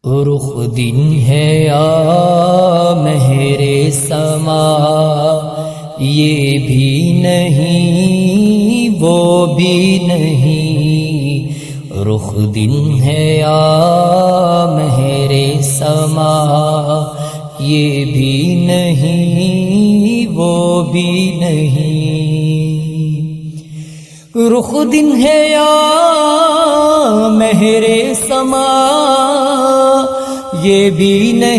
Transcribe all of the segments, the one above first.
رخ دن ہے یا مہر سما، یہ بھی نہیں وہ بھی نہیں۔ رخ دن ہے یا مہر سما، یہ بھی نہیں وہ بھی نہیں۔ رخ دن ہے یا مہر سما، یہ بھی نہیں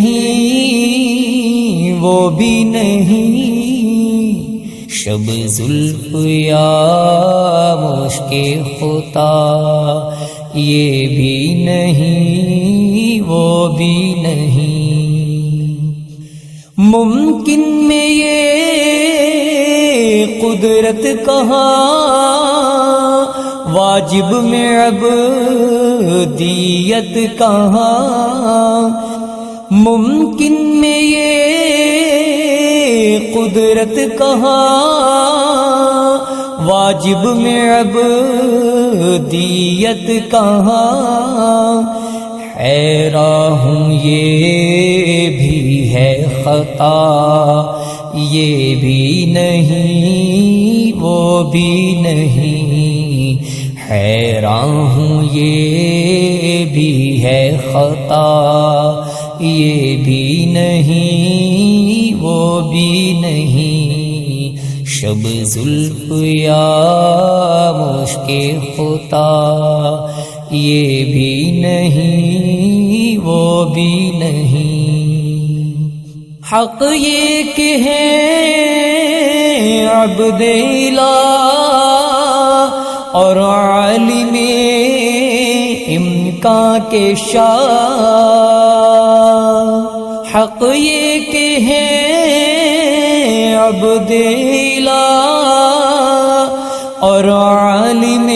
وہ بھی نہیں۔ شب زلف یا مشک خطا، یہ بھی نہیں وہ بھی نہیں۔ ممکن میں یہ قدرت کہاں، واجب میں عبودیت کہاں۔ ممکن میں یہ قدرت کہاں، واجب میں عبودیت کہاں۔ حیران ہوں یہ بھی ہے خطا، یہ بھی نہیں وہ بھی نہیں۔ حیران ہوں یہ بھی ہے خطا، یہ بھی نہیں وہ بھی نہیں۔ شب زلف یا مشک خطا، یہ بھی نہیں وہ بھی نہیں۔ حق یہ کہ ہے عبد الہ اور عالم امکان کے شاہ۔ حق یہ کہ ہے عبد الہ اور عالم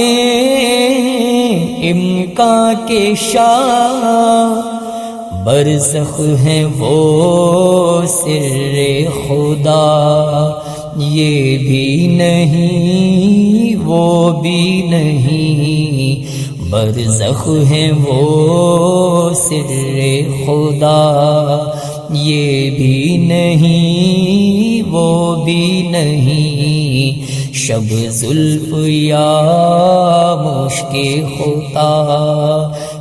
امکان کے شاہ۔ برزخ ہیں وہ سر خدا، یہ بھی نہیں وہ بھی نہیں۔ برزخ ہیں وہ سر خدا، یہ بھی نہیں وہ بھی نہیں۔ شب زلف یا مشک خطا،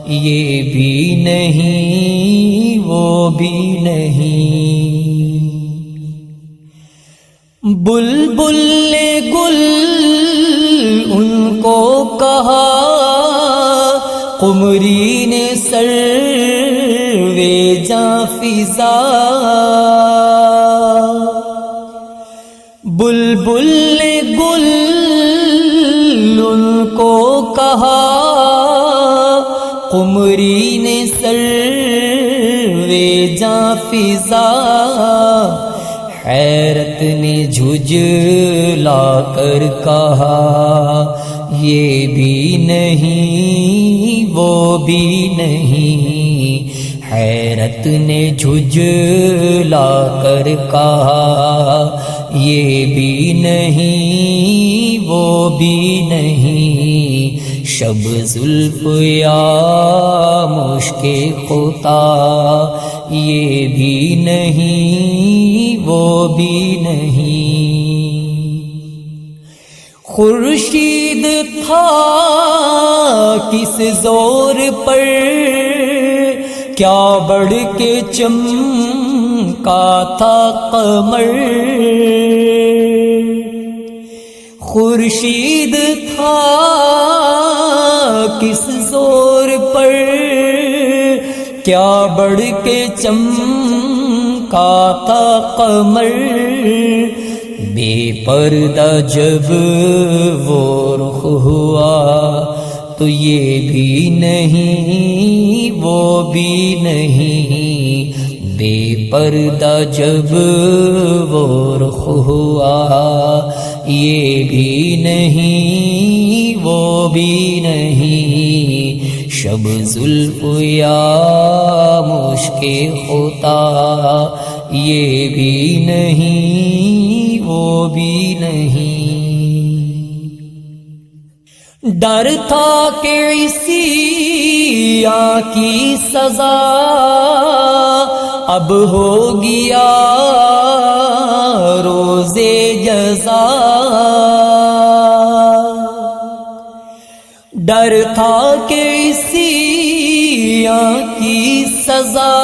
یہ بھی نہیں وہ بھی نہیں۔ بلبل نے گل ان کو کہا، قمری نے سروے جاں فضا۔ بلبل نے گل ان کو کہا، قمری نے سروے جاں فضا۔ حیرت نے جھجلا کر کہا، یہ بھی نہیں وہ بھی نہیں۔ حیرت نے جھجلا کر کہا، یہ بھی نہیں وہ بھی نہیں۔ شب زلف یا مشک خطا، یہ بھی نہیں وہ بھی نہیں۔ خورشید تھا کس زور پر، کیا بڑھ کے چمکا تھا قمر۔ خورشید تھا کس زور پر، کیا بڑھ کے چمکا تھا قمر۔ بے پردہ جب وہ رخ ہوا، تو یہ بھی نہیں وہ بھی نہیں۔ بے پردہ جب وہ رخ ہوا، یہ بھی نہیں وہ بھی نہیں۔ شب زلف یا مشک خطا، یہ بھی نہیں وہ بھی نہیں۔ ڈر تھا کہ اسی کی سزا اب ہو گیا روزے جزا، ڈر تھا کہ عیسیوں کی سزا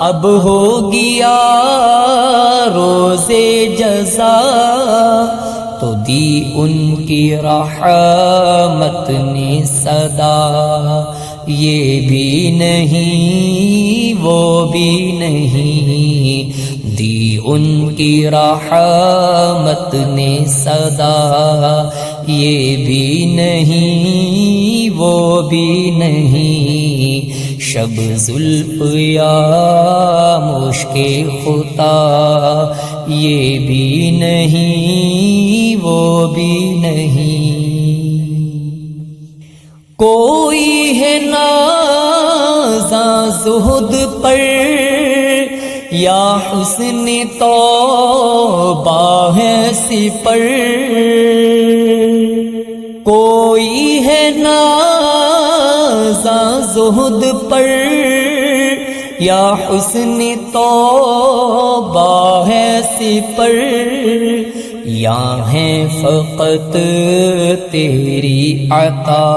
اب ہو گیا روزے جزا، تو دی ان کی رحمت نے صدا، یہ بھی نہیں وہ بھی نہیں، دی ان کی رحمت نے صدا، یہ بھی نہیں وہ بھی نہیں، شب زلف یا مشک خطا، یہ بھی نہیں وہ بھی نہیں، کوئی ہے نازاں زہد پر یا حسن توبہ ہے سپر، کوئی ہے نازاں زہد پر یا حسن توبہ ہے سپر، یا ہے فقط تیری عطا،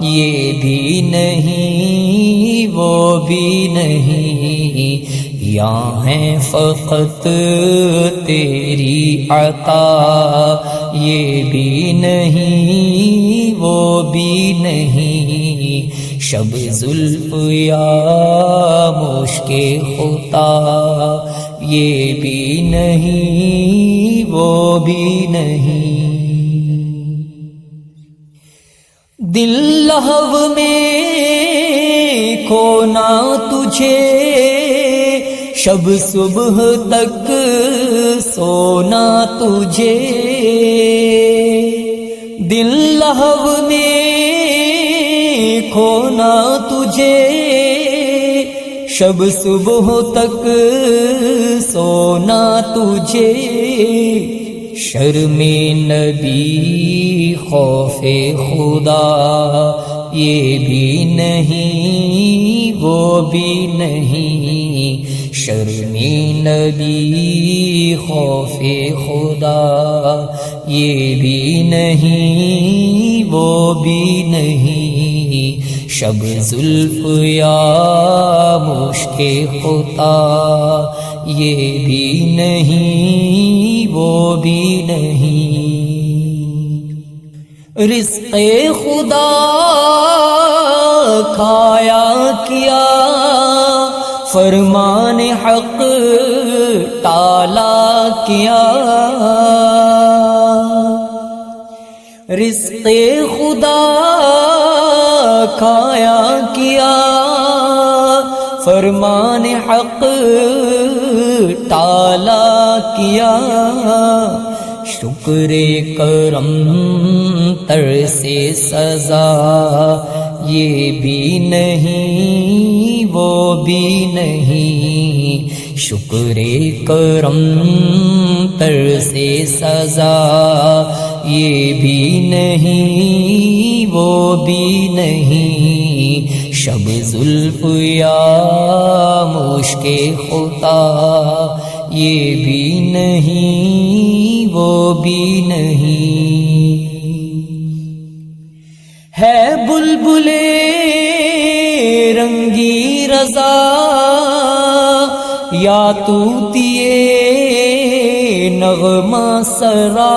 یہ بھی نہیں وہ بھی نہیں، یا ہے فقط تیری عطا، یہ بھی نہیں وہ بھی نہیں، شب زلف یا مشک خطا، یہ بھی نہیں وہ بھی نہیں، دل لہو میں کھونا تجھے، شب صبح تک سونا تجھے، دل لہو میں کھونا تجھے، شب صبح تک سونا تجھے، شرم نبی خوف خدا، یہ بھی نہیں وہ بھی نہیں، شرم نبی خوف خدا، یہ بھی نہیں وہ بھی نہیں، شب زلف یا مشک خطا، یہ بھی نہیں وہ بھی نہیں، رزق خدا کھایا کیا، فرمان حق ٹالا کیا، رزق خدا کھایا کیا، فرمان حق ٹالا کیا، شکر کرم تر سے سزا، یہ بھی نہیں وہ بھی نہیں، شکر کرم تر سے سزا، یہ بھی نہیں وہ بھی نہیں، شب زلف یا مشک خطا، یہ بھی نہیں وہ بھی نہیں، ہے بلبلے رنگی رضا یا طوطیے نغمہ سرا،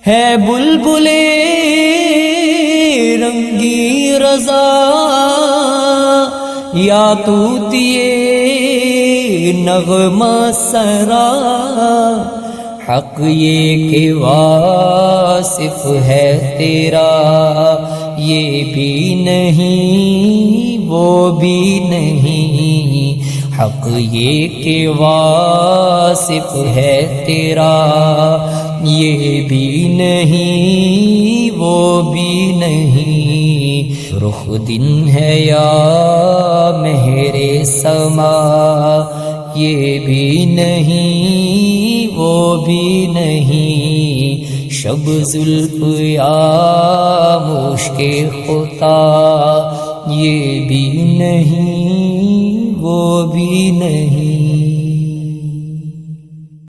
ہے بلبلے رنگی رضا یا طوطیے نغمہ سرا، حق یہ کہ واصف ہے تیرا، یہ بھی نہیں وہ بھی نہیں، حق یہ کہ واصف ہے تیرا، یہ بھی نہیں وہ بھی نہیں، رخ دن ہے یا مہر سما، یہ بھی نہیں وہ بھی نہیں، شب زلف یا مشک خطا، یہ بھی نہیں وہ بھی نہیں۔